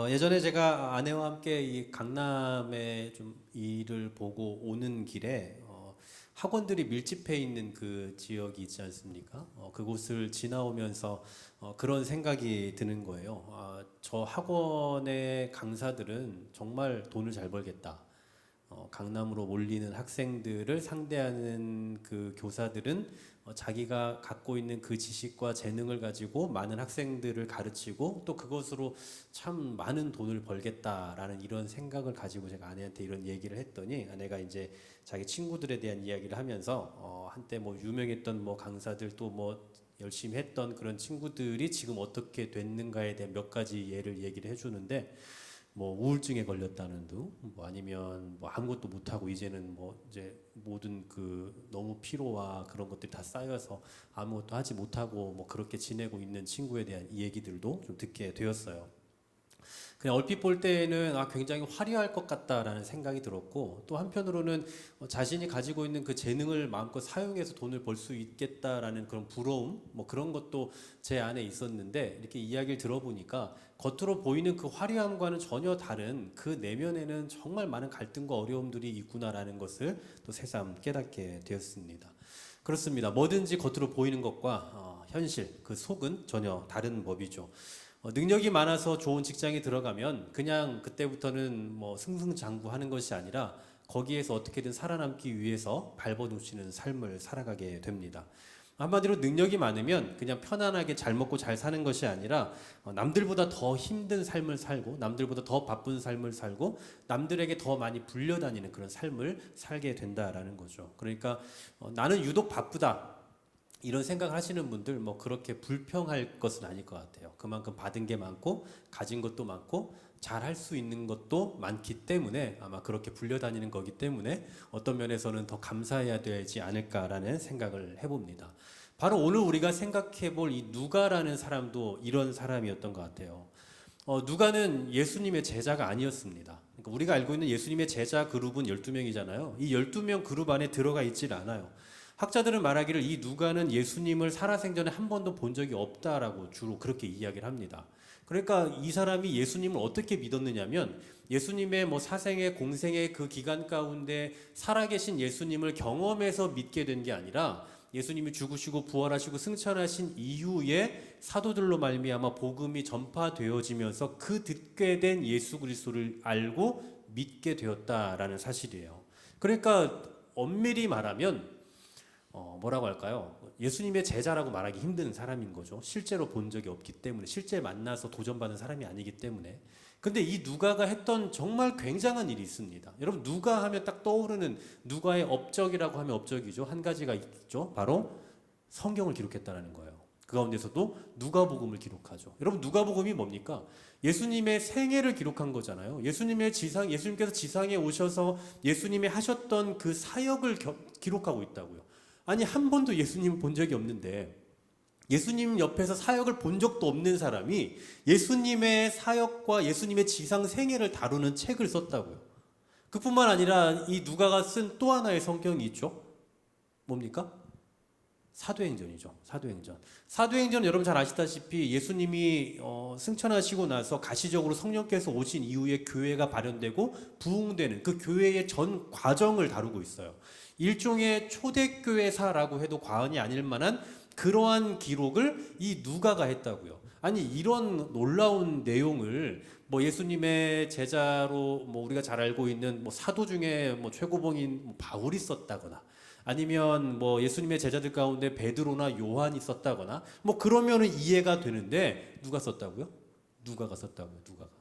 예전에 제가 아내와 함께 이 강남에 좀 일을 보고 오는 길에 학원들이 밀집해 있는 그 지역이 있지 않습니까? 그곳을 지나오면서 그런 생각이 드는 거예요. 저 학원의 강사들은 정말 돈을 잘 벌겠다. 강남으로 몰리는 학생들을 상대하는 그 교사들은 자기가 갖고 있는 그 지식과 재능을 가지고 많은 학생들을 가르치고 또 그것으로 참 많은 돈을 벌겠다라는 이런 생각을 가지고 제가 아내한테 이런 얘기를 했더니 아내가 이제 자기 친구들에 대한 이야기를 하면서 한때 뭐 유명했던 뭐 강사들 또 뭐 열심히 했던 그런 친구들이 지금 어떻게 됐는가에 대한 몇 가지 예를 얘기를 해주는데 뭐 우울증에 걸렸다는 둥, 뭐 아니면 뭐 아무것도 못하고 이제는 뭐 이제 모든 그 너무 피로와 그런 것들이 다 쌓여서 아무것도 하지 못하고 뭐 그렇게 지내고 있는 친구에 대한 이 얘기들도 좀 듣게 되었어요. 그냥 얼핏 볼 때에는 굉장히 화려할 것 같다라는 생각이 들었고 또 한편으로는 자신이 가지고 있는 그 재능을 마음껏 사용해서 돈을 벌 수 있겠다라는 그런 부러움 뭐 그런 것도 제 안에 있었는데 이렇게 이야기를 들어보니까 겉으로 보이는 그 화려함과는 전혀 다른 그 내면에는 정말 많은 갈등과 어려움들이 있구나라는 것을 또 새삼 깨닫게 되었습니다. 그렇습니다. 뭐든지 겉으로 보이는 것과 현실, 그 속은 전혀 다른 법이죠. 능력이 많아서 좋은 직장에 들어가면 그냥 그때부터는 뭐 승승장구하는 것이 아니라 거기에서 어떻게든 살아남기 위해서 발버둥치는 삶을 살아가게 됩니다. 한마디로 능력이 많으면 그냥 편안하게 잘 먹고 잘 사는 것이 아니라 남들보다 더 힘든 삶을 살고 남들보다 더 바쁜 삶을 살고 남들에게 더 많이 불려다니는 그런 삶을 살게 된다라는 거죠. 그러니까 나는 유독 바쁘다. 이런 생각을 하시는 분들 뭐 그렇게 불평할 것은 아닐 것 같아요. 그만큼 받은 게 많고 가진 것도 많고 잘 할 수 있는 것도 많기 때문에 아마 그렇게 불려다니는 거기 때문에 어떤 면에서는 더 감사해야 되지 않을까라는 생각을 해봅니다. 바로 오늘 우리가 생각해 볼 이 누가라는 사람도 이런 사람이었던 것 같아요. 누가는 예수님의 제자가 아니었습니다. 그러니까 우리가 알고 있는 예수님의 제자 그룹은 12명이잖아요. 이 12명 그룹 안에 들어가 있질 않아요. 학자들은 말하기를 이 누가는 예수님을 살아생전에 한 번도 본 적이 없다라고 주로 그렇게 이야기를 합니다. 그러니까 이 사람이 예수님을 어떻게 믿었느냐면 예수님의 뭐 사생의 공생의 그 기간 가운데 살아계신 예수님을 경험해서 믿게 된 게 아니라 예수님이 죽으시고 부활하시고 승천하신 이후에 사도들로 말미암아 복음이 전파되어지면서 그 듣게 된 예수 그리스도를 알고 믿게 되었다라는 사실이에요. 그러니까 엄밀히 말하면 뭐라고 할까요? 예수님의 제자라고 말하기 힘든 사람인 거죠. 실제로 본 적이 없기 때문에, 실제 만나서 도전받은 사람이 아니기 때문에. 근데 이 누가가 했던 정말 굉장한 일이 있습니다. 여러분, 누가 하면 딱 떠오르는 누가의 업적이라고 하면 업적이죠. 한 가지가 있죠. 바로 성경을 기록했다는 거예요. 그 가운데서도 누가복음을 기록하죠. 여러분, 누가복음이 뭡니까? 예수님의 생애를 기록한 거잖아요. 예수님께서 지상에 오셔서 예수님이 하셨던 그 사역을 기록하고 있다고요. 아니 한 번도 예수님을 본 적이 없는데 예수님 옆에서 사역을 본 적도 없는 사람이 예수님의 사역과 예수님의 지상 생애를 다루는 책을 썼다고요. 그뿐만 아니라 이 누가가 쓴 또 하나의 성경이 있죠. 뭡니까? 사도행전이죠. 사도행전. 사도행전 여러분 잘 아시다시피 예수님이 승천하시고 나서 가시적으로 성령께서 오신 이후에 교회가 발현되고 부흥되는 그 교회의 전 과정을 다루고 있어요. 일종의 초대교회사라고 해도 과언이 아닐 만한 그러한 기록을 이 누가가 했다고요. 아니 이런 놀라운 내용을 뭐 예수님의 제자로 뭐 우리가 잘 알고 있는 뭐 사도 중에 뭐 최고봉인 뭐 바울이 썼다거나 아니면 뭐 예수님의 제자들 가운데 베드로나 요한이 썼다거나 뭐 그러면은 이해가 되는데 누가 썼다고요? 누가가 썼다고요. 누가가.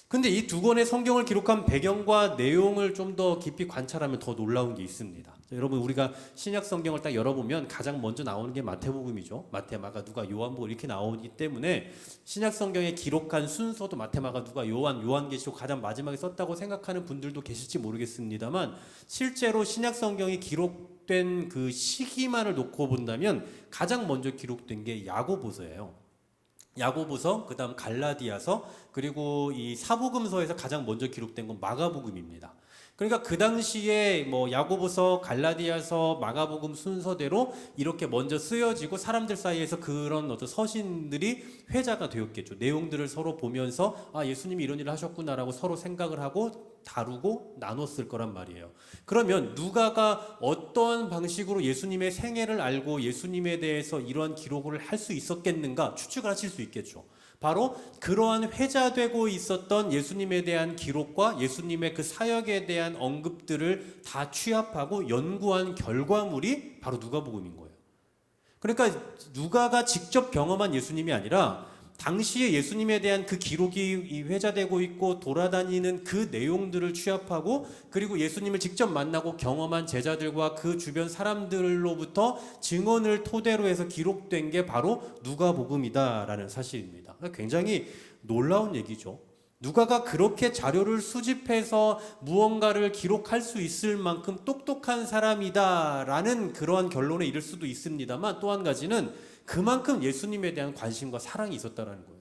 근데 이 두 권의 성경을 기록한 배경과 내용을 좀 더 깊이 관찰하면 더 놀라운 게 있습니다. 여러분 우리가 신약 성경을 딱 열어보면 가장 먼저 나오는 게 마태복음이죠. 마태, 마가, 누가, 요한복음 이렇게 나오기 때문에 신약 성경에 기록한 순서도 마태, 마가, 누가, 요한계시록 가장 마지막에 썼다고 생각하는 분들도 계실지 모르겠습니다만 실제로 신약 성경이 기록된 그 시기만을 놓고 본다면 가장 먼저 기록된 게 야고보서예요. 야고보서, 그다음 갈라디아서, 그리고 이 사복음서에서 가장 먼저 기록된 건 마가복음입니다. 그러니까 그 당시에 뭐 야고보서, 갈라디아서, 마가복음 순서대로 이렇게 먼저 쓰여지고 사람들 사이에서 그런 어떤 서신들이 회자가 되었겠죠. 내용들을 서로 보면서 아, 예수님이 이런 일을 하셨구나라고 서로 생각을 하고 다루고 나눴을 거란 말이에요. 그러면 누가가 어떤 방식으로 예수님의 생애를 알고 예수님에 대해서 이러한 기록을 할 수 있었겠는가 추측을 하실 수 있겠죠. 바로 그러한 회자되고 있었던 예수님에 대한 기록과 예수님의 그 사역에 대한 언급들을 다 취합하고 연구한 결과물이 바로 누가복음인 거예요. 그러니까 누가가 직접 경험한 예수님이 아니라 당시에 예수님에 대한 그 기록이 회자되고 있고 돌아다니는 그 내용들을 취합하고 그리고 예수님을 직접 만나고 경험한 제자들과 그 주변 사람들로부터 증언을 토대로 해서 기록된 게 바로 누가복음이다라는 사실입니다. 굉장히 놀라운 얘기죠. 누가가 그렇게 자료를 수집해서 무언가를 기록할 수 있을 만큼 똑똑한 사람이다라는 그러한 결론에 이를 수도 있습니다만 또 한 가지는 그만큼 예수님에 대한 관심과 사랑이 있었다는 거예요.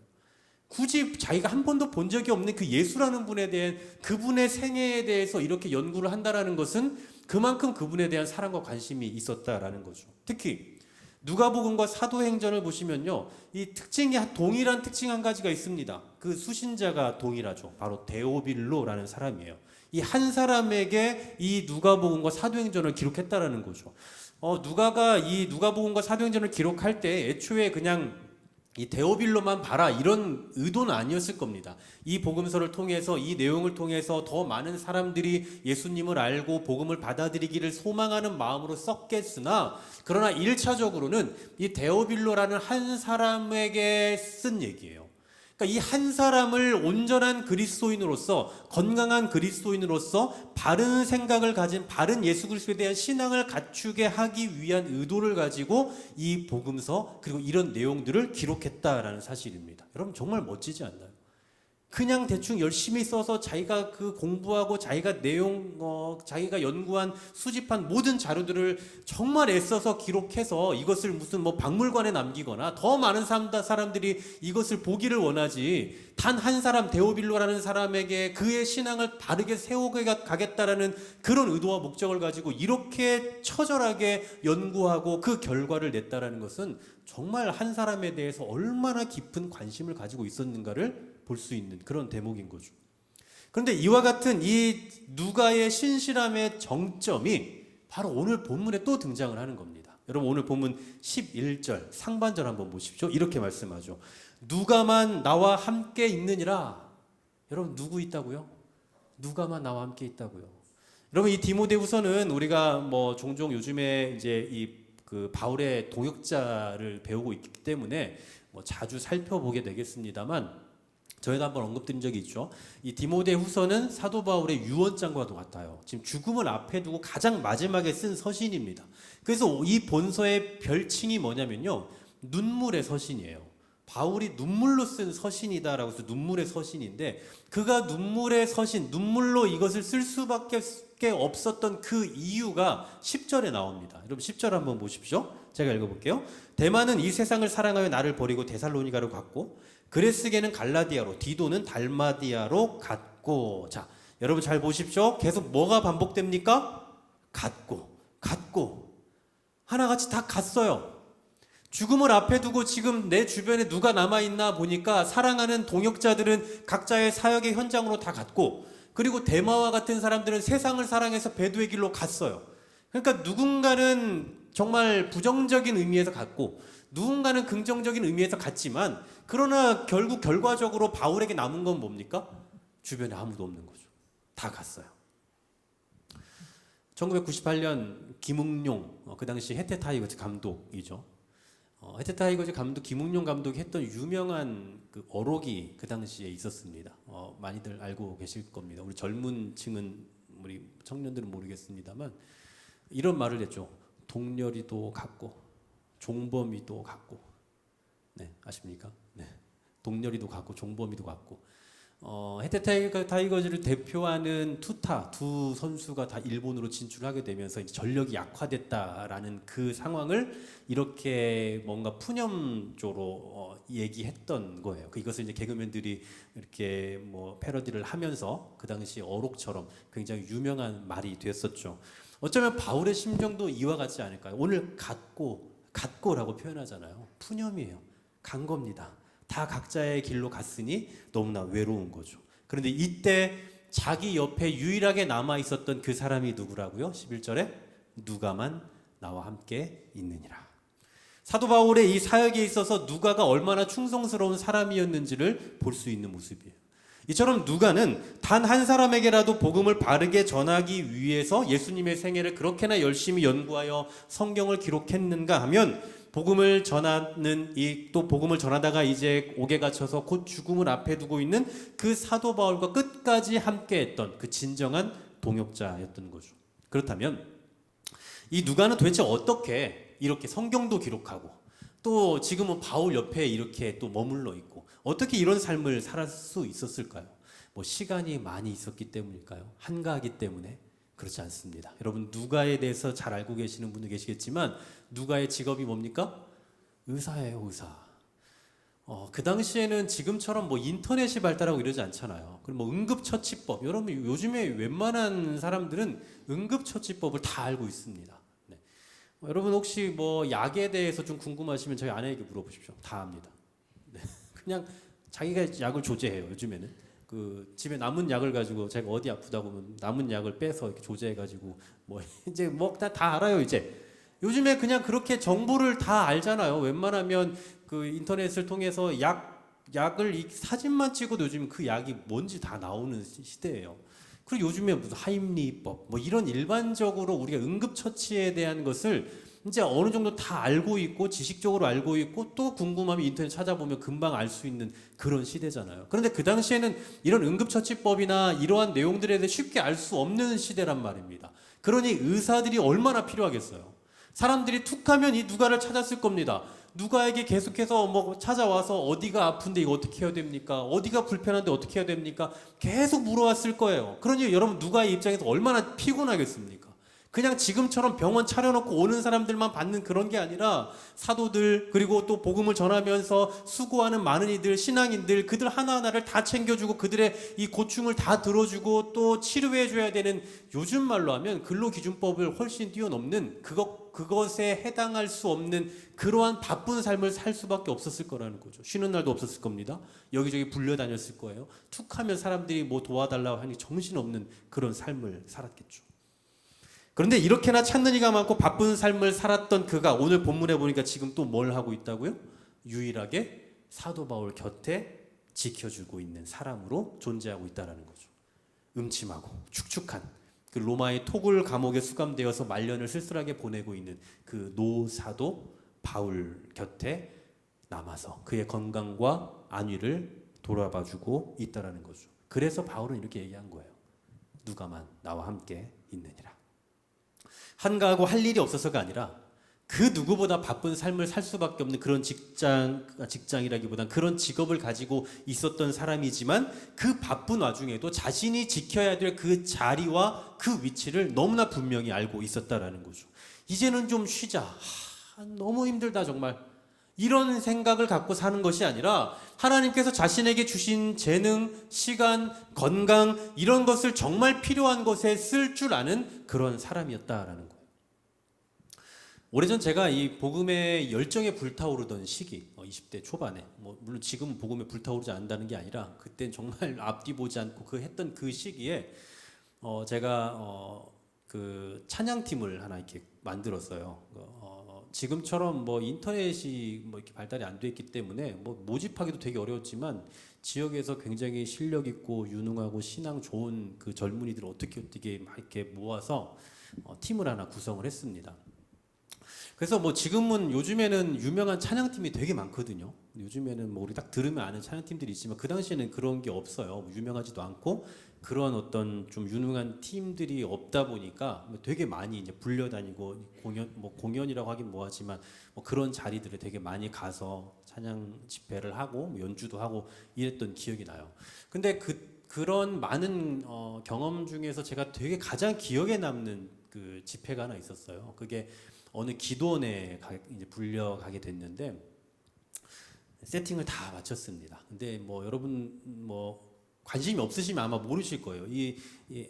굳이 자기가 한 번도 본 적이 없는 그 예수라는 분에 대한 그분의 생애에 대해서 이렇게 연구를 한다는 것은 그만큼 그분에 대한 사랑과 관심이 있었다라는 거죠. 특히 누가복음과 사도행전을 보시면요, 이 특징이 동일한 특징 한 가지가 있습니다. 그 수신자가 동일하죠. 바로 데오빌로라는 사람이에요. 이 한 사람에게 이 누가복음과 사도행전을 기록했다라는 거죠. 누가가 이 누가복음과 사도행전을 기록할 때 애초에 그냥 이 데오빌로만 봐라 이런 의도는 아니었을 겁니다. 이 복음서를 통해서 이 내용을 통해서 더 많은 사람들이 예수님을 알고 복음을 받아들이기를 소망하는 마음으로 썼겠으나 그러나 1차적으로는 이 데오빌로라는 한 사람에게 쓴 얘기예요. 그러니까 이 한 사람을 온전한 그리스도인으로서 건강한 그리스도인으로서 바른 생각을 가진 바른 예수 그리스도에 대한 신앙을 갖추게 하기 위한 의도를 가지고 이 복음서 그리고 이런 내용들을 기록했다라는 사실입니다. 여러분 정말 멋지지 않나요? 그냥 대충 열심히 써서 자기가 그 공부하고 자기가 자기가 연구한 수집한 모든 자료들을 정말 애써서 기록해서 이것을 무슨 뭐 박물관에 남기거나 더 많은 사람들이 이것을 보기를 원하지 단 한 사람 데오빌로라는 사람에게 그의 신앙을 바르게 세워가겠다라는 그런 의도와 목적을 가지고 이렇게 처절하게 연구하고 그 결과를 냈다라는 것은 정말 한 사람에 대해서 얼마나 깊은 관심을 가지고 있었는가를 볼 수 있는 그런 대목인 거죠. 그런데 이와 같은 이 누가의 신실함의 정점이 바로 오늘 본문에 또 등장을 하는 겁니다. 여러분 오늘 본문 11절 상반절 한번 보십시오. 이렇게 말씀하죠. 누가만 나와 함께 있느니라. 여러분 누구 있다고요? 누가만 나와 함께 있다고요. 여러분 이 디모데후서는 우리가 뭐 종종 요즘에 이제 그 바울의 동역자를 배우고 있기 때문에 뭐 자주 살펴보게 되겠습니다만 저희가 한번 언급드린 적이 있죠. 이 디모데후서는 사도 바울의 유언장과도 같아요. 지금 죽음을 앞에 두고 가장 마지막에 쓴 서신입니다. 그래서 이 본서의 별칭이 뭐냐면요, 눈물의 서신이에요. 바울이 눈물로 쓴 서신이다라고 해서 눈물의 서신인데 그가 눈물의 서신, 눈물로 이것을 쓸 수밖에 없었던 그 이유가 10절에 나옵니다. 여러분 10절 한번 보십시오. 제가 읽어볼게요. 데마는 이 세상을 사랑하여 나를 버리고 데살로니가로 갔고 그레스게는 갈라디아로 디도는 달마디아로 갔고. 자, 여러분 잘 보십시오. 계속 뭐가 반복됩니까? 갔고 하나같이 다 갔어요. 죽음을 앞에 두고 지금 내 주변에 누가 남아있나 보니까 사랑하는 동역자들은 각자의 사역의 현장으로 다 갔고 그리고 데마와 같은 사람들은 세상을 사랑해서 배도의 길로 갔어요. 그러니까 누군가는 정말 부정적인 의미에서 갔고 누군가는 긍정적인 의미에서 갔지만 그러나 결국 결과적으로 바울에게 남은 건 뭡니까? 주변에 아무도 없는 거죠. 다 갔어요. 1998년 김웅룡 그 당시 해태 타이거즈 감독이죠. 해태 타이거즈 감독 김웅룡 감독이 했던 유명한 그 어록이 그 당시에 있었습니다. 많이들 알고 계실 겁니다. 우리 젊은 층은 우리 청년들은 모르겠습니다만 이런 말을 했죠. 동렬이도 갔고 종범이도 갔고. 네, 아십니까? 네. 동렬이도 갔고 종범이도 갔고. 해태 타이거즈를 대표하는 투타 두 선수가 다 일본으로 진출하게 되면서 이제 전력이 약화됐다라는 그 상황을 이렇게 뭔가 푸념조로 얘기했던 거예요. 이것을 이제 개그맨들이 이렇게 뭐 패러디를 하면서 그 당시 어록처럼 굉장히 유명한 말이 됐었죠. 어쩌면 바울의 심정도 이와 같지 않을까요? 오늘 같고라고 표현하잖아요. 푸념이에요. 간 겁니다. 다 각자의 길로 갔으니 너무나 외로운 거죠. 그런데 이때 자기 옆에 유일하게 남아 있었던 그 사람이 누구라고요? 11절에 누가만 나와 함께 있느니라. 사도 바울의 이 사역에 있어서 누가가 얼마나 충성스러운 사람이었는지를 볼 수 있는 모습이에요. 이처럼 누가는 단 한 사람에게라도 복음을 바르게 전하기 위해서 예수님의 생애를 그렇게나 열심히 연구하여 성경을 기록했는가 하면 복음을 전하는 또 복음을 전하다가 이제 옥에 갇혀서 곧 죽음을 앞에 두고 있는 그 사도 바울과 끝까지 함께했던 그 진정한 동역자였던 거죠. 그렇다면 이 누가는 도대체 어떻게 이렇게 성경도 기록하고 또 지금은 바울 옆에 이렇게 또 머물러 있고 어떻게 이런 삶을 살 수 있었을까요? 뭐 시간이 많이 있었기 때문일까요? 한가하기 때문에? 그렇지 않습니다. 여러분 누가에 대해서 잘 알고 계시는 분도 계시겠지만 누가의 직업이 뭡니까? 의사예요, 의사. 그 당시에는 지금처럼 뭐 인터넷이 발달하고 이러지 않잖아요. 그럼 뭐 응급처치법, 여러분 요즘에 웬만한 사람들은 응급처치법을 다 알고 있습니다. 네. 여러분 혹시 뭐 약에 대해서 좀 궁금하시면 저희 아내에게 물어보십시오. 다 압니다. 네. 그냥 자기가 약을 조제해요. 요즘에는. 그 집에 남은 약을 가지고 제가 어디 아프다고 하면 남은 약을 빼서 이렇게 조제해가지고 뭐 이제 뭐 다 알아요 이제. 요즘에 그냥 그렇게 정보를 다 알잖아요. 웬만하면 그 인터넷을 통해서 약을 사진만 찍어도 요즘 그 약이 뭔지 다 나오는 시대예요. 그리고 요즘에 무슨 하임리법 뭐 이런 일반적으로 우리가 응급처치에 대한 것을 이제 어느 정도 다 알고 있고 지식적으로 알고 있고 또 궁금하면 인터넷 찾아보면 금방 알 수 있는 그런 시대잖아요. 그런데 그 당시에는 이런 응급처치법이나 이러한 내용들에 대해 쉽게 알 수 없는 시대란 말입니다. 그러니 의사들이 얼마나 필요하겠어요. 사람들이 툭하면 이 누가를 찾았을 겁니다. 누가에게 계속해서 뭐 찾아와서 어디가 아픈데 이거 어떻게 해야 됩니까? 어디가 불편한데 어떻게 해야 됩니까? 계속 물어왔을 거예요. 그러니 여러분 누가의 입장에서 얼마나 피곤하겠습니까? 그냥 지금처럼 병원 차려놓고 오는 사람들만 받는 그런 게 아니라 사도들 그리고 또 복음을 전하면서 수고하는 많은 이들 신앙인들 그들 하나하나를 다 챙겨주고 그들의 이 고충을 다 들어주고 또 치료해줘야 되는 요즘 말로 하면 근로기준법을 훨씬 뛰어넘는 그것에 해당할 수 없는 그러한 바쁜 삶을 살 수밖에 없었을 거라는 거죠. 쉬는 날도 없었을 겁니다. 여기저기 불려다녔을 거예요. 툭하면 사람들이 뭐 도와달라고 하니 정신없는 그런 삶을 살았겠죠. 그런데 이렇게나 찾는 이가 많고 바쁜 삶을 살았던 그가 오늘 본문에 보니까 지금 또 뭘 하고 있다고요? 유일하게 사도 바울 곁에 지켜주고 있는 사람으로 존재하고 있다는 거죠. 음침하고 축축한 그 로마의 토굴 감옥에 수감되어서 말년을 쓸쓸하게 보내고 있는 그 노사도 바울 곁에 남아서 그의 건강과 안위를 돌아봐주고 있다는 거죠. 그래서 바울은 이렇게 얘기한 거예요. 누가만 나와 함께 있느니라. 한가하고 할 일이 없어서가 아니라 그 누구보다 바쁜 삶을 살 수밖에 없는 그런 직장이라기보단 그런 직업을 가지고 있었던 사람이지만 그 바쁜 와중에도 자신이 지켜야 될 그 자리와 그 위치를 너무나 분명히 알고 있었다라는 거죠. 이제는 좀 쉬자. 너무 힘들다 정말. 이런 생각을 갖고 사는 것이 아니라 하나님께서 자신에게 주신 재능, 시간, 건강 이런 것을 정말 필요한 것에 쓸 줄 아는 그런 사람이었다라는 거예요. 오래전 제가 이 복음의 열정에 불타오르던 시기 20대 초반에 물론 지금은 복음에 불타오르지 않는다는 게 아니라 그땐 정말 앞뒤 보지 않고 했던 그 시기에 제가 그 찬양팀을 하나 이렇게 만들었어요. 지금처럼 뭐 인터넷이 뭐 이렇게 발달이 안 돼 있기 때문에 뭐 모집하기도 되게 어려웠지만 지역에서 굉장히 실력 있고 유능하고 신앙 좋은 그 젊은이들을 어떻게 막 이렇게 모아서 팀을 하나 구성을 했습니다. 그래서 뭐 지금은 요즘에는 유명한 찬양팀이 되게 많거든요. 요즘에는 뭐 우리 딱 들으면 아는 찬양팀들이 있지만 그 당시에는 그런 게 없어요. 뭐 유명하지도 않고 그런 어떤 좀 유능한 팀들이 없다 보니까 되게 많이 이제 불려다니고 공연이라고 하긴 뭐하지만 뭐 그런 자리들에 되게 많이 가서 찬양 집회를 하고 뭐 연주도 하고 이랬던 기억이 나요. 근데 그런 많은 경험 중에서 제가 되게 가장 기억에 남는 그 집회가 하나 있었어요. 그게 어느 기도원에 이제 불려가게 됐는데 세팅을 다 마쳤습니다. 근데 뭐 여러분 뭐 관심이 없으시면 아마 모르실 거예요. 이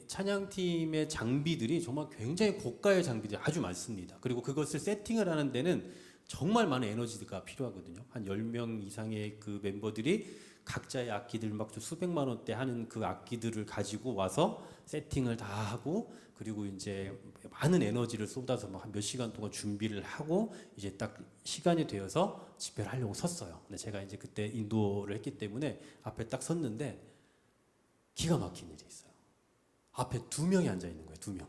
찬양팀의 장비들이 정말 굉장히 고가의 장비들이 아주 많습니다. 그리고 그것을 세팅을 하는 데는 정말 많은 에너지가 필요하거든요. 한 10명 이상의 그 멤버들이 각자의 악기들 막 수백만 원대 하는 그 악기들을 가지고 와서 세팅을 다 하고 그리고 이제 많은 에너지를 쏟아서 한 몇 시간 동안 준비를 하고 이제 딱 시간이 되어서 집회를 하려고 섰어요. 근데 제가 이제 그때 인도를 했기 때문에 앞에 딱 섰는데 기가 막힌 일이 있어요. 앞에 2명이 앉아 있는 거예요. 2명.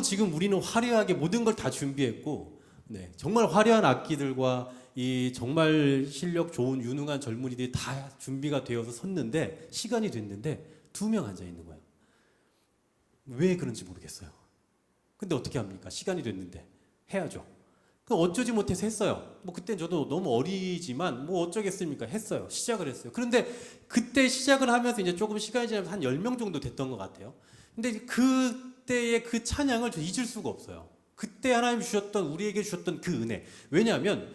지금 우리는 화려하게 모든 걸 다 준비했고, 네, 정말 화려한 악기들과 이 정말 실력 좋은 유능한 젊은이들이 다 준비가 되어서 섰는데 시간이 됐는데 2명 앉아 있는 거예요. 왜 그런지 모르겠어요. 근데 어떻게 합니까? 시간이 됐는데 해야죠. 그 어쩌지 못해서 했어요. 뭐 그때 저도 너무 어리지만 뭐 어쩌겠습니까? 했어요. 시작을 했어요. 그런데 그때 시작을 하면서 이제 조금 시간이 지나면서 한 10명 정도 됐던 것 같아요. 근데 그때의 그 찬양을 저 잊을 수가 없어요. 그때 하나님 주셨던 우리에게 주셨던 그 은혜. 왜냐하면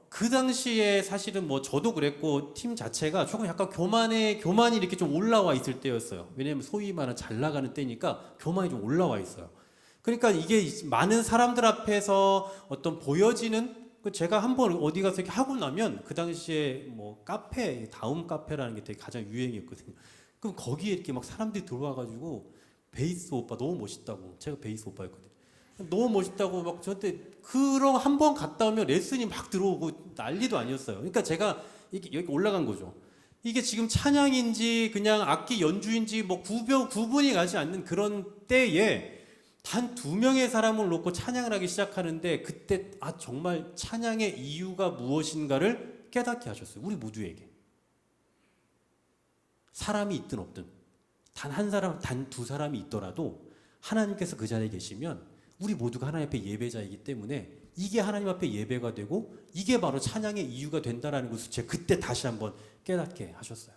그 당시에 사실은 뭐 저도 그랬고 팀 자체가 조금 약간 교만이 이렇게 좀 올라와 있을 때였어요. 왜냐하면 소위 말하는 잘 나가는 때니까 교만이 좀 올라와 있어요. 그러니까 이게 많은 사람들 앞에서 어떤 보여지는 제가 한번 어디 가서 이렇게 하고 나면 그 당시에 뭐 다음 카페라는 게 되게 가장 유행이었거든요. 그럼 거기에 이렇게 막 사람들이 들어와가지고 베이스 오빠 너무 멋있다고 제가 베이스 오빠였거든요. 너무 멋있다고 막 저한테 그런 한 번 갔다 오면 레슨이 막 들어오고 난리도 아니었어요. 그러니까 제가 이게 여기 올라간 거죠. 이게 지금 찬양인지 그냥 악기 연주인지 뭐 구분이 가지 않는 그런 때에 단 2명의 사람을 놓고 찬양을 하기 시작하는데 그때 정말 찬양의 이유가 무엇인가를 깨닫게 하셨어요. 우리 모두에게. 사람이 있든 없든 단 한 사람, 단 2사람이 있더라도 하나님께서 그 자리에 계시면 우리 모두가 하나님 앞에 예배자이기 때문에 이게 하나님 앞에 예배가 되고 이게 바로 찬양의 이유가 된다라는 것을 제가 그때 다시 한번 깨닫게 하셨어요.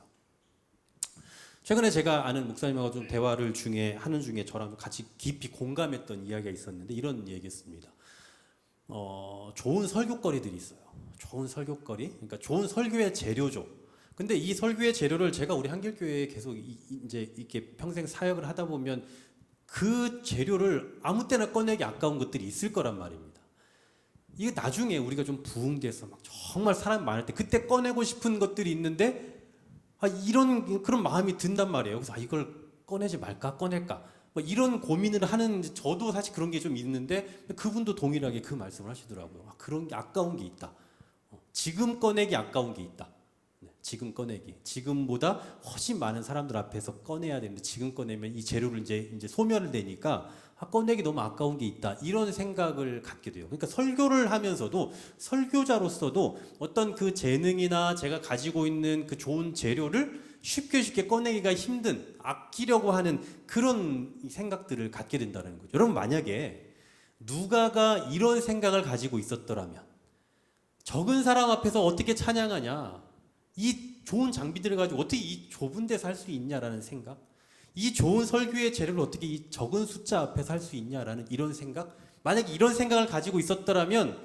최근에 제가 아는 목사님하고 좀 대화를 하는 중에 저랑 같이 깊이 공감했던 이야기가 있었는데 이런 얘기였습니다. 좋은 설교거리들이 있어요. 좋은 설교거리, 그러니까 좋은 설교의 재료죠. 근데 이 설교의 재료를 제가 우리 한길교회에 계속 이제 이렇게 평생 사역을 하다 보면 그 재료를 아무 때나 꺼내기 아까운 것들이 있을 거란 말입니다. 이게 나중에 우리가 좀 부흥돼서 막 정말 사람 많을 때 그때 꺼내고 싶은 것들이 있는데 그런 마음이 든단 말이에요. 그래서 이걸 꺼내지 말까 꺼낼까 뭐 이런 고민을 하는 저도 사실 그런 게 좀 있는데 그분도 동일하게 그 말씀을 하시더라고요. 그런 게 아까운 게 있다. 지금 꺼내기 아까운 게 있다. 지금 꺼내기. 지금보다 훨씬 많은 사람들 앞에서 꺼내야 되는데 지금 꺼내면 이 재료를 이제 소멸을 되니까 꺼내기 너무 아까운 게 있다. 이런 생각을 갖게 돼요. 그러니까 설교를 하면서도 설교자로서도 어떤 그 재능이나 제가 가지고 있는 그 좋은 재료를 쉽게 꺼내기가 힘든 아끼려고 하는 그런 생각들을 갖게 된다는 거죠. 여러분 만약에 누가가 이런 생각을 가지고 있었더라면 적은 사람 앞에서 어떻게 찬양하냐? 이 좋은 장비들을 가지고 어떻게 이 좁은 데서 할 수 있냐라는 생각, 이 좋은 설교의 재료를 어떻게 이 적은 숫자 앞에서 할 수 있냐라는 이런 생각, 만약에 이런 생각을 가지고 있었더라면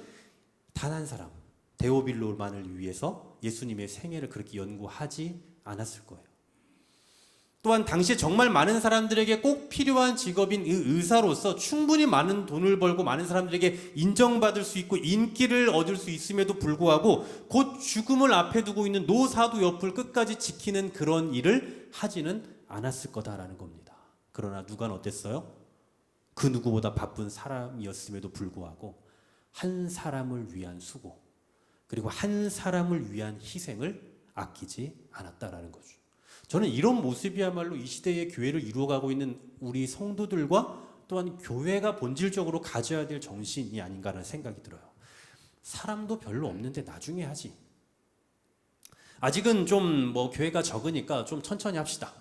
단 한 사람, 데오빌로만을 위해서 예수님의 생애를 그렇게 연구하지 않았을 거예요. 또한 당시에 정말 많은 사람들에게 꼭 필요한 직업인 의사로서 충분히 많은 돈을 벌고 많은 사람들에게 인정받을 수 있고 인기를 얻을 수 있음에도 불구하고 곧 죽음을 앞에 두고 있는 노사도 옆을 끝까지 지키는 그런 일을 하지는 않았을 거다라는 겁니다. 그러나 누가는 어땠어요? 그 누구보다 바쁜 사람이었음에도 불구하고 한 사람을 위한 수고 그리고 한 사람을 위한 희생을 아끼지 않았다라는 거죠. 저는 이런 모습이야말로 이 시대의 교회를 이루어가고 있는 우리 성도들과 또한 교회가 본질적으로 가져야 될 정신이 아닌가라는 생각이 들어요. 사람도 별로 없는데 나중에 하지. 아직은 좀 교회가 적으니까 좀 천천히 합시다.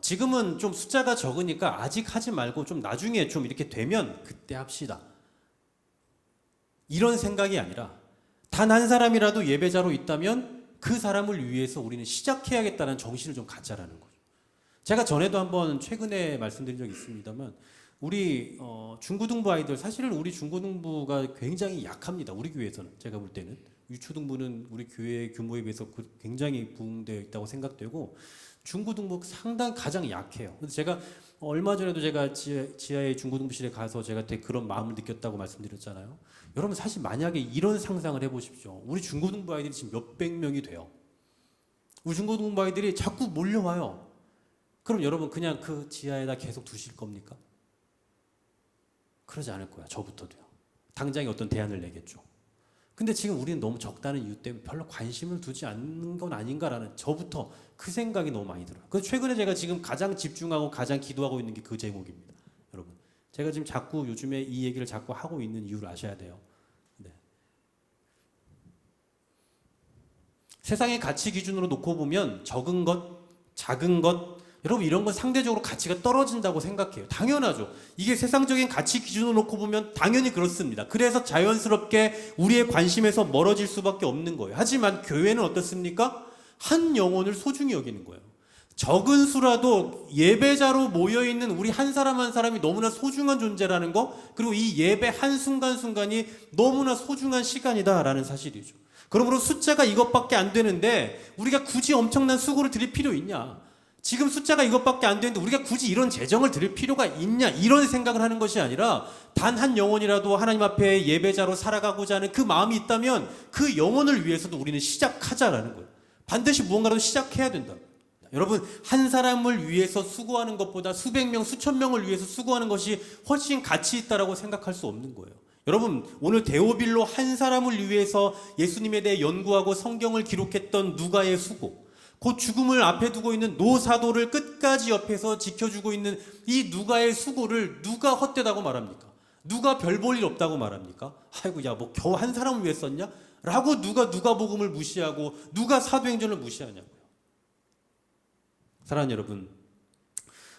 지금은 좀 숫자가 적으니까 아직 하지 말고 좀 나중에 좀 이렇게 되면 그때 합시다. 이런 생각이 아니라 단 한 사람이라도 예배자로 있다면 그 사람을 위해서 우리는 시작해야겠다는 정신을 좀 갖자라는 거죠. 제가 전에도 한번 최근에 말씀드린 적이 있습니다만 우리 중고등부 아이들, 사실은 우리 중고등부가 굉장히 약합니다. 우리 교회에서는. 제가 볼 때는 유초등부는 우리 교회 규모에 비해서 굉장히 부흥되어 있다고 생각되고 중고등부 상당히 가장 약해요. 그래서 제가 얼마 전에도 제가 지하의 중고등부실에 가서 제가 되게 그런 마음을 느꼈다고 말씀드렸잖아요. 여러분 사실 만약에 이런 상상을 해보십시오. 우리 중고등부 아이들이 지금 몇백 명이 돼요. 우리 중고등부 아이들이 자꾸 몰려와요. 그럼 여러분 그냥 그 지하에다 계속 두실 겁니까? 그러지 않을 거야. 저부터도요. 당장에 어떤 대안을 내겠죠. 근데 지금 우리는 너무 적다는 이유 때문에 별로 관심을 두지 않는 건 아닌가라는 저부터 그 생각이 너무 많이 들어요. 그래서 최근에 제가 지금 가장 집중하고 가장 기도하고 있는 게 그 제목입니다. 여러분. 제가 지금 자꾸 요즘에 이 얘기를 자꾸 하고 있는 이유를 아셔야 돼요. 네. 세상의 가치 기준으로 놓고 보면 적은 것, 작은 것, 여러분 이런 건 상대적으로 가치가 떨어진다고 생각해요. 당연하죠. 이게 세상적인 가치 기준으로 놓고 보면 당연히 그렇습니다. 그래서 자연스럽게 우리의 관심에서 멀어질 수밖에 없는 거예요. 하지만 교회는 어떻습니까? 한 영혼을 소중히 여기는 거예요. 적은 수라도 예배자로 모여있는 우리 한 사람 한 사람이 너무나 소중한 존재라는 거, 그리고 이 예배 한 순간순간이 너무나 소중한 시간이다라는 사실이죠. 그러므로 숫자가 이것밖에 안 되는데 우리가 굳이 엄청난 수고를 드릴 필요 있냐? 지금 숫자가 이것밖에 안 되는데 우리가 굳이 이런 재정을 드릴 필요가 있냐, 이런 생각을 하는 것이 아니라 단 한 영혼이라도 하나님 앞에 예배자로 살아가고자 하는 그 마음이 있다면 그 영혼을 위해서도 우리는 시작하자라는 거예요. 반드시 무언가라도 시작해야 된다. 여러분 한 사람을 위해서 수고하는 것보다 수백 명, 수천 명을 위해서 수고하는 것이 훨씬 가치 있다라고 생각할 수 없는 거예요. 여러분 오늘 데오빌로 한 사람을 위해서 예수님에 대해 연구하고 성경을 기록했던 누가의 수고, 곧 죽음을 앞에 두고 있는 노사도를 끝까지 옆에서 지켜주고 있는 이 누가의 수고를 누가 헛되다고 말합니까? 누가 별 볼 일 없다고 말합니까? 아이고 야 뭐 겨우 한 사람을 위해 썼냐? 라고 누가 누가복음을 무시하고 누가 사도행전을 무시하냐고요. 사랑하는 여러분,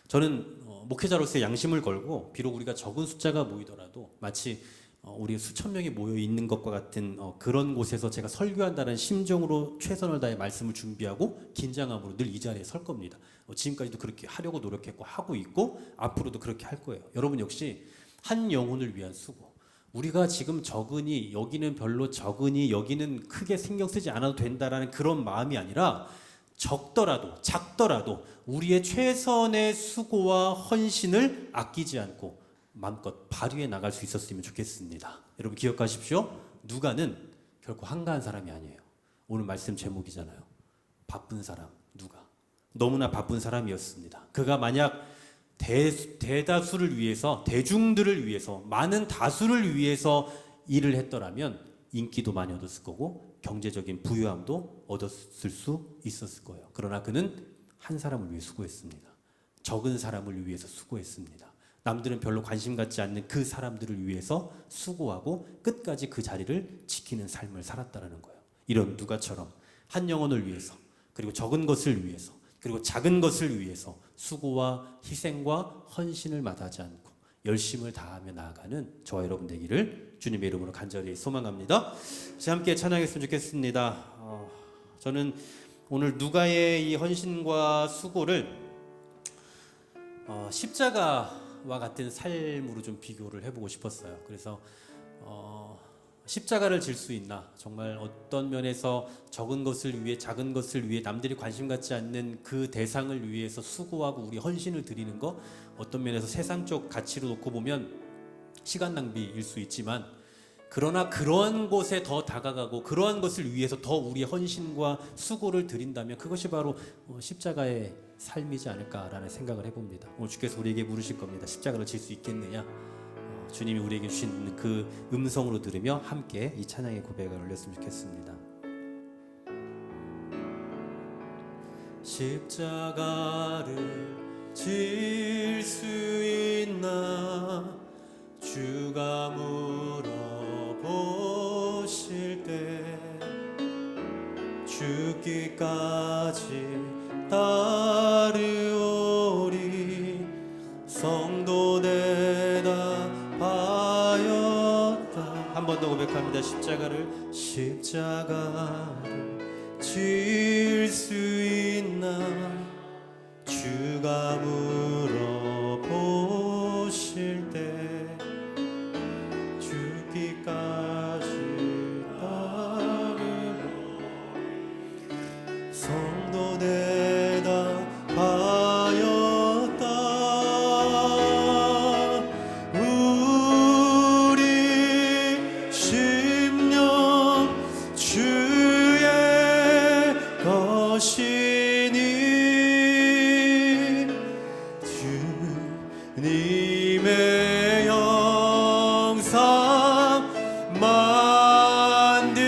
저는 목회자로서의 양심을 걸고 비록 우리가 적은 숫자가 모이더라도 마치 우리 수천 명이 모여 있는 것과 같은 그런 곳에서 제가 설교한다는 심정으로 최선을 다해 말씀을 준비하고 긴장함으로 늘 이 자리에 설 겁니다. 지금까지도 그렇게 하려고 노력했고 하고 있고 앞으로도 그렇게 할 거예요. 여러분 역시 한 영혼을 위한 수고. 우리가 지금 적으니 여기는 별로 적으니 여기는 크게 신경 쓰지 않아도 된다라는 그런 마음이 아니라 적더라도 작더라도 우리의 최선의 수고와 헌신을 아끼지 않고 마음껏 발휘해 나갈 수 있었으면 좋겠습니다. 여러분 기억하십시오. 누가는 결코 한가한 사람이 아니에요. 오늘 말씀 제목이잖아요. 바쁜 사람 누가. 너무나 바쁜 사람이었습니다. 그가 만약 대다수를 위해서, 대중들을 위해서, 많은 다수를 위해서 일을 했더라면 인기도 많이 얻었을 거고 경제적인 부유함도 얻었을 수 있었을 거예요. 그러나 그는 한 사람을 위해 수고했습니다. 적은 사람을 위해서 수고했습니다. 남들은 별로 관심 갖지 않는 그 사람들을 위해서 수고하고 끝까지 그 자리를 지키는 삶을 살았다는 거예요. 이런 누가처럼 한 영혼을 위해서, 그리고 적은 것을 위해서, 그리고 작은 것을 위해서 수고와 희생과 헌신을 마다하지 않고 열심을 다하며 나아가는 저와 여러분 되기를 주님의 이름으로 간절히 소망합니다. 함께 찬양했으면 좋겠습니다. 저는 오늘 누가의 이 헌신과 수고를 십자가와 같은 삶으로 좀 비교를 해보고 싶었어요. 그래서 십자가를 질 수 있나, 정말 어떤 면에서 적은 것을 위해, 작은 것을 위해, 남들이 관심 갖지 않는 그 대상을 위해서 수고하고 우리 헌신을 드리는 거, 어떤 면에서 세상적 가치로 놓고 보면 시간 낭비일 수 있지만, 그러나 그러한 곳에 더 다가가고 그러한 것을 위해서 더 우리의 헌신과 수고를 드린다면 그것이 바로 십자가의 삶이지 않을까라는 생각을 해봅니다. 오늘 주께서 우리에게 물으실 겁니다. 십자가를 질 수 있겠느냐? 주님이 우리에게 주신 그 음성으로 들으며 함께 이 찬양의 고백을 올렸으면 좋겠습니다. 십자가를 질 수 있나 주가 물어보실 때 죽기까지 따르오리. 성도 대답하였다. 한 번 더 고백합니다. 십자가를 질 수 있나 주가 물어보실 때 죽기까지 따르고. 성도 대답하였다. 우리 심령 주의 것이니 주님의 영상 만드소서.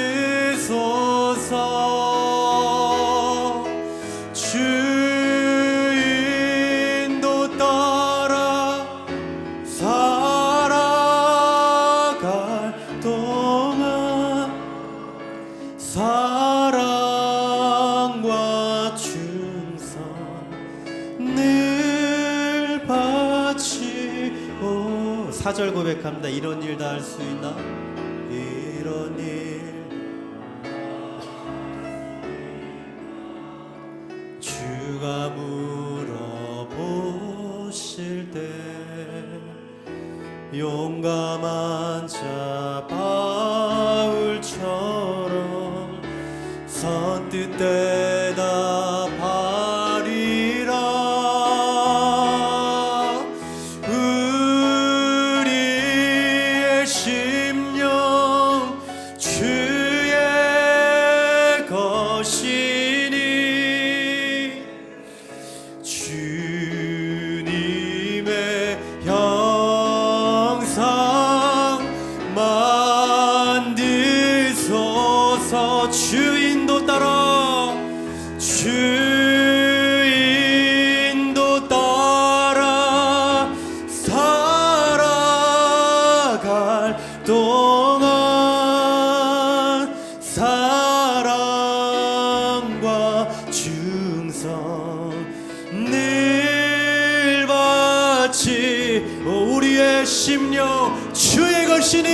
주인도 따라 살아갈 동안 사랑과 충성 늘 바치오. 4절 고백합니다. 이런 일 다 할 수 있나? 이런 일 주가 물어보실 때 용감한 자 바울처럼 선뜻 대답하리라. 우리의 심령 주의 것이니 주님의 형상 만드소서. 주인도 따라 살아갈 동안 사랑과 충성 늘 바치. 우리의 심령 주의 것이니